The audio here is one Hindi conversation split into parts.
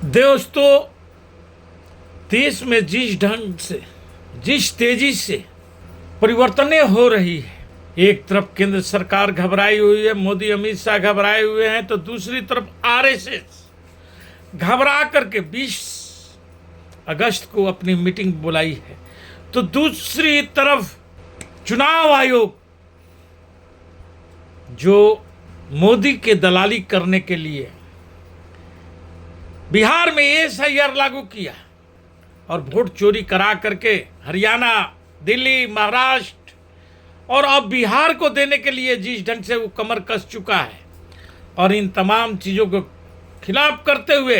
दोस्तों, देश में जिस ढंग से, जिस तेजी से परिवर्तनें हो रही है, एक तरफ केंद्र सरकार घबराई हुई है, मोदी अमित शाह घबराए हुए हैं, तो दूसरी तरफ आरएसएस घबरा करके 20 अगस्त को अपनी मीटिंग बुलाई है। तो दूसरी तरफ चुनाव आयोग जो मोदी के दलाली करने के लिए बिहार में एसआईआर लागू किया और वोट चोरी करा करके हरियाणा, दिल्ली, महाराष्ट्र और अब बिहार को देने के लिए जिस ढंग से वो कमर कस चुका है, और इन तमाम चीजों को खिलाफ करते हुए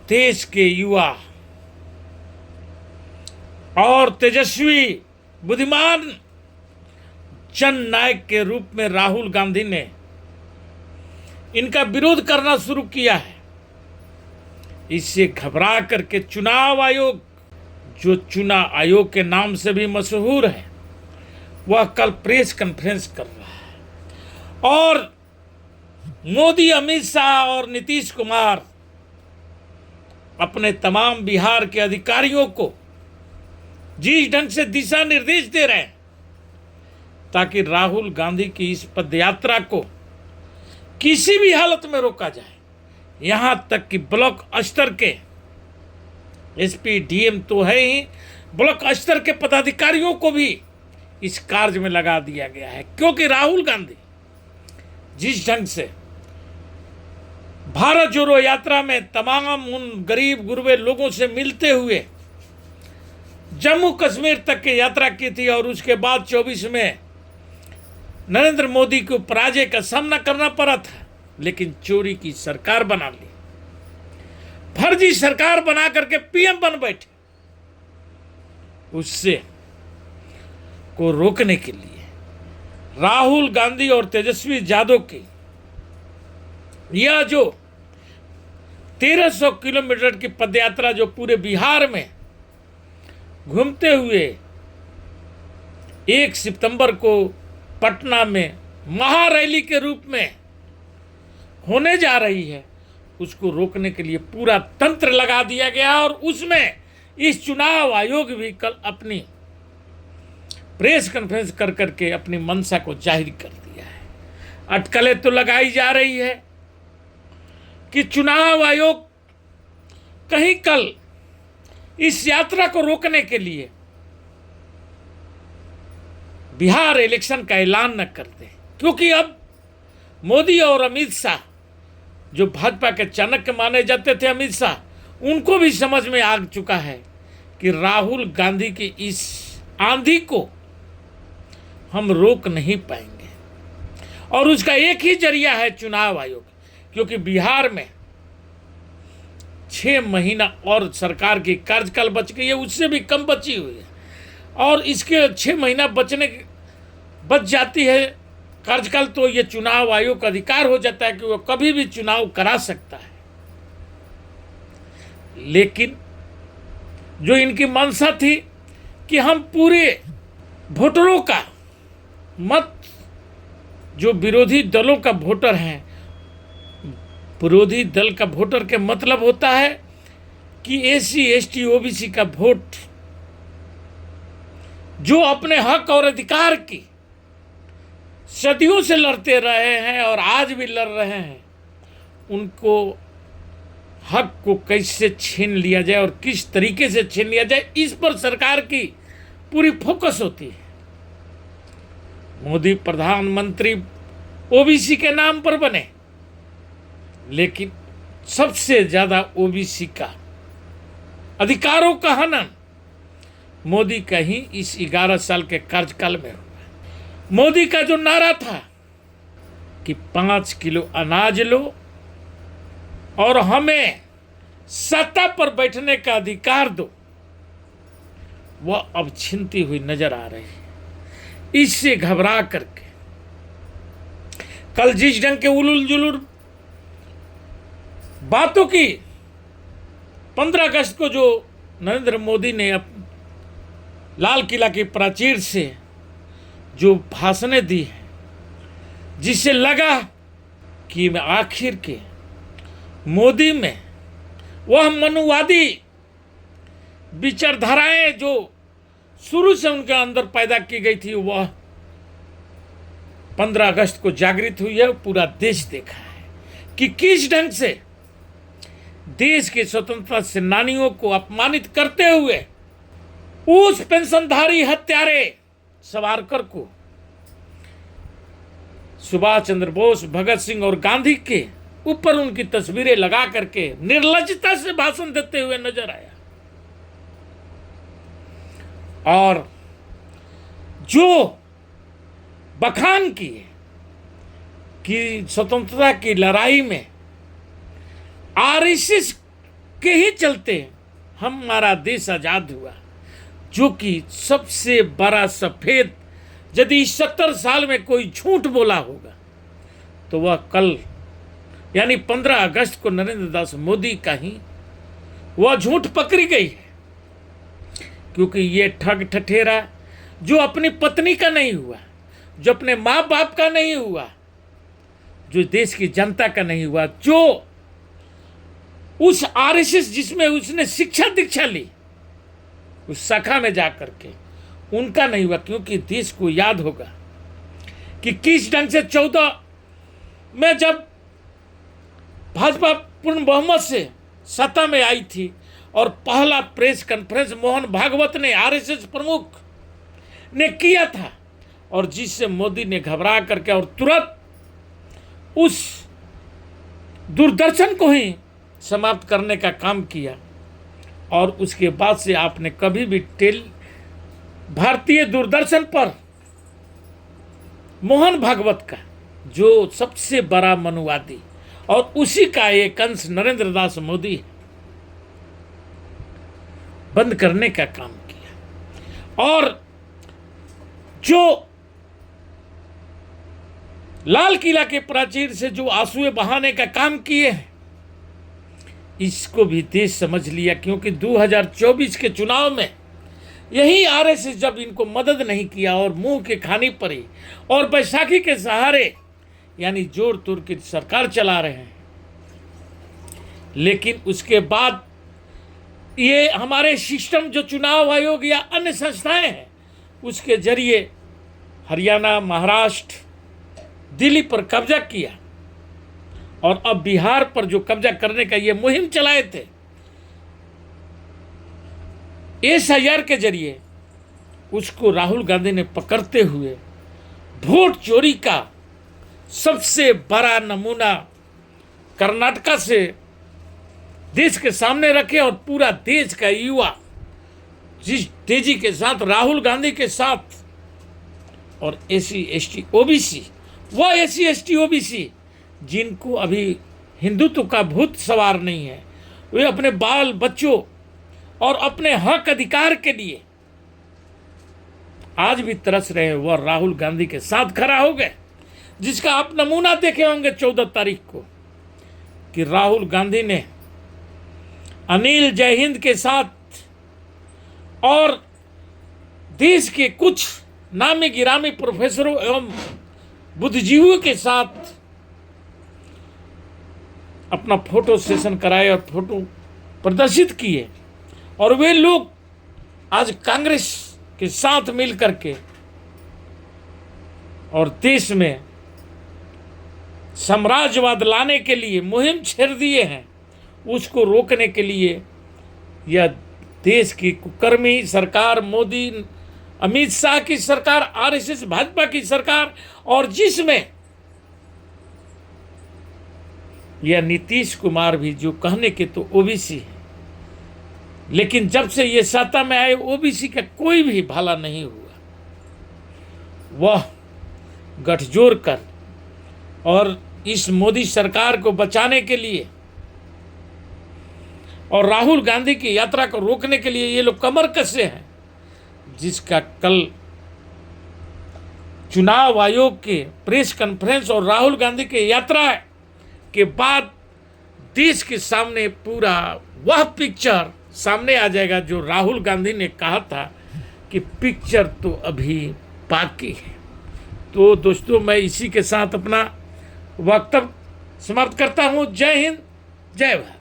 देश के युवा और तेजस्वी बुद्धिमान जन नायक के रूप में राहुल गांधी ने इनका विरोध करना शुरू किया है। इससे घबरा करके चुनाव आयोग, जो चुनाव आयोग के नाम से भी मशहूर है, वह कल प्रेस कॉन्फ्रेंस कर रहा है और मोदी, अमित शाह और नीतीश कुमार अपने तमाम बिहार के अधिकारियों को जिस ढंग से दिशा निर्देश दे रहे हैं ताकि राहुल गांधी की इस पदयात्रा को किसी भी हालत में रोका जाए। यहां तक कि ब्लॉक स्तर के एसपी, डीएम तो है ही, ब्लॉक स्तर के पदाधिकारियों को भी इस कार्य में लगा दिया गया है, क्योंकि राहुल गांधी जिस ढंग से भारत जोड़ो यात्रा में तमाम उन गरीब गुरबे लोगों से मिलते हुए जम्मू कश्मीर तक की यात्रा की थी और उसके बाद 24 में नरेंद्र मोदी को पराजय का सामना करना पड़ा था, लेकिन चोरी की सरकार बना ली, फर्जी सरकार बना करके पीएम बन बैठे। उससे को रोकने के लिए राहुल गांधी और तेजस्वी यादव की यह जो 1300 किलोमीटर की पदयात्रा जो पूरे बिहार में घूमते हुए 1 सितंबर को पटना में महारैली के रूप में होने जा रही है, उसको रोकने के लिए पूरा तंत्र लगा दिया गया। और उसमें इस चुनाव आयोग भी कल अपनी प्रेस कॉन्फ्रेंस कर करके अपनी मंशा को जाहिर कर दिया है। अटकलें तो लगाई जा रही है कि चुनाव आयोग कहीं कल इस यात्रा को रोकने के लिए बिहार इलेक्शन का ऐलान न कर दे, क्योंकि अब मोदी और अमित शाह, जो भाजपा के चाणक्य माने जाते थे अमित शाह, उनको भी समझ में आ चुका है कि राहुल गांधी की इस आंधी को हम रोक नहीं पाएंगे और उसका एक ही जरिया है चुनाव आयोग, क्योंकि बिहार में 6 महीना और सरकार की कार्यकाल बच गई है, उससे भी कम बची हुई है, और इसके 6 महीना बच जाती है कार्यकाल, तो ये चुनाव आयोग का अधिकार हो जाता है कि वो कभी भी चुनाव करा सकता है। लेकिन जो इनकी मंशा थी कि हम पूरे वोटरों का मत, जो विरोधी दलों का वोटर हैं, विरोधी दल का वोटर के मतलब होता है कि एससी, एसटी, ओबीसी का वोट, जो अपने हक और अधिकार की सदियों से लड़ते रहे हैं और आज भी लड़ रहे हैं, उनको हक को कैसे छीन लिया जाए और किस तरीके से छीन लिया जाए, इस पर सरकार की पूरी फोकस होती है। मोदी प्रधानमंत्री ओबीसी के नाम पर बने, लेकिन सबसे ज्यादा ओबीसी का अधिकारों का हनन मोदी का ही इस 11 साल के कार्यकाल में हुआ। मोदी का जो नारा था कि 5 किलो अनाज लो और हमें सत्ता पर बैठने का अधिकार दो, वह अब छीनती हुई नजर आ रही है। इससे घबरा करके कल जिस ढंग के उलूल जुलूल बातों की 15 अगस्त को जो नरेंद्र मोदी ने लाल किला की प्राचीर से जो भाषणें दी है, जिससे लगा कि आखिर के मोदी में वह मनुवादी विचारधाराएं जो शुरू से उनके अंदर पैदा की गई थी, वह 15 अगस्त को जागृत हुई है। पूरा देश देखा है कि किस ढंग से देश के स्वतंत्रता सेनानियों को अपमानित करते हुए उस पेंशनधारी हत्यारे सावरकर को सुभाष चंद्र बोस, भगत सिंह और गांधी के ऊपर उनकी तस्वीरें लगा करके निर्लज्जता से भाषण देते हुए नजर आया। और जो बखान किए कि स्वतंत्रता की लड़ाई में आरएसएस के ही चलते हमारा देश आजाद हुआ, जो कि सबसे बड़ा सफेद, यदि 70 साल में कोई झूठ बोला होगा तो वह कल यानी 15 अगस्त को नरेंद्र दास मोदी का ही वह झूठ पकड़ी गई है। क्योंकि ये ठग ठठेरा जो अपनी पत्नी का नहीं हुआ, जो अपने माँ बाप का नहीं हुआ, जो देश की जनता का नहीं हुआ, जो उस आरएसएस जिसमें उसने शिक्षा दीक्षा ली उस शाखा में जाकर के उनका नहीं हुआ। क्योंकि देश को याद होगा कि किस ढंग से 14 में जब भाजपा पूर्ण बहुमत से सत्ता में आई थी और पहला प्रेस कॉन्फ्रेंस मोहन भागवत ने आरएसएस प्रमुख ने किया था, और जिससे मोदी ने घबरा करके और तुरंत उस दूरदर्शन को ही समाप्त करने का काम किया। और उसके बाद से आपने कभी भी भारतीय दूरदर्शन पर मोहन भागवत का, जो सबसे बड़ा मनुवादी और उसी का एक अंश नरेंद्र दास मोदी बंद करने का काम किया। और जो लाल किला के प्राचीर से जो आंसुएं बहाने का काम किए हैं, इसको भी देश समझ लिया। क्योंकि 2024 के चुनाव में यही आरएसएस जब इनको मदद नहीं किया और मुंह के खानी पड़ी और बैसाखी के सहारे यानी जोर तोड़ की सरकार चला रहे हैं, लेकिन उसके बाद ये हमारे सिस्टम जो चुनाव आयोग या अन्य संस्थाएं हैं उसके जरिए हरियाणा, महाराष्ट्र, दिल्ली पर कब्जा किया और अब बिहार पर जो कब्जा करने का ये मुहिम चलाए थे, एसआईआर के जरिए उसको राहुल गांधी ने पकड़ते हुए वोट चोरी का सबसे बड़ा नमूना कर्नाटका से देश के सामने रखे। और पूरा देश का युवा जिस तेजी के साथ राहुल गांधी के साथ और एससी एसटी ओबीसी, वह एससी एसटी ओबीसी जिनको अभी हिंदुत्व का भूत सवार नहीं है, वे अपने बाल बच्चों और अपने हक अधिकार के लिए आज भी तरस रहे हैं, वह राहुल गांधी के साथ खड़ा हो गए। जिसका आप नमूना देखे होंगे 14 तारीख को कि राहुल गांधी ने अनिल जय हिंद के साथ और देश के कुछ नामी गिरामी प्रोफेसरों एवं बुद्धिजीवियों के साथ अपना फोटो सेशन कराए और फोटो प्रदर्शित किए। और वे लोग आज कांग्रेस के साथ मिल करके और देश में साम्राज्यवाद लाने के लिए मुहिम छेड़ दिए हैं। उसको रोकने के लिए यह देश की कुकर्मी सरकार, मोदी, अमित शाह की सरकार, आरएसएस भाजपा की सरकार, और जिसमें यह नीतीश कुमार भी जो कहने के तो ओबीसी है, लेकिन जब से ये सत्ता में आए ओबीसी का कोई भी भला नहीं हुआ। वह गठजोड़ कर और इस मोदी सरकार को बचाने के लिए और राहुल गांधी की यात्रा को रोकने के लिए ये लोग कमर कसे हैं, जिसका कल चुनाव आयोग के प्रेस कॉन्फ्रेंस और राहुल गांधी की यात्रा के बाद देश के सामने पूरा वह पिक्चर सामने आ जाएगा जो राहुल गांधी ने कहा था कि पिक्चर तो अभी बाकी है। तो दोस्तों, मैं इसी के साथ अपना वक्तव्य समाप्त करता हूँ। जय हिंद, जय भारत।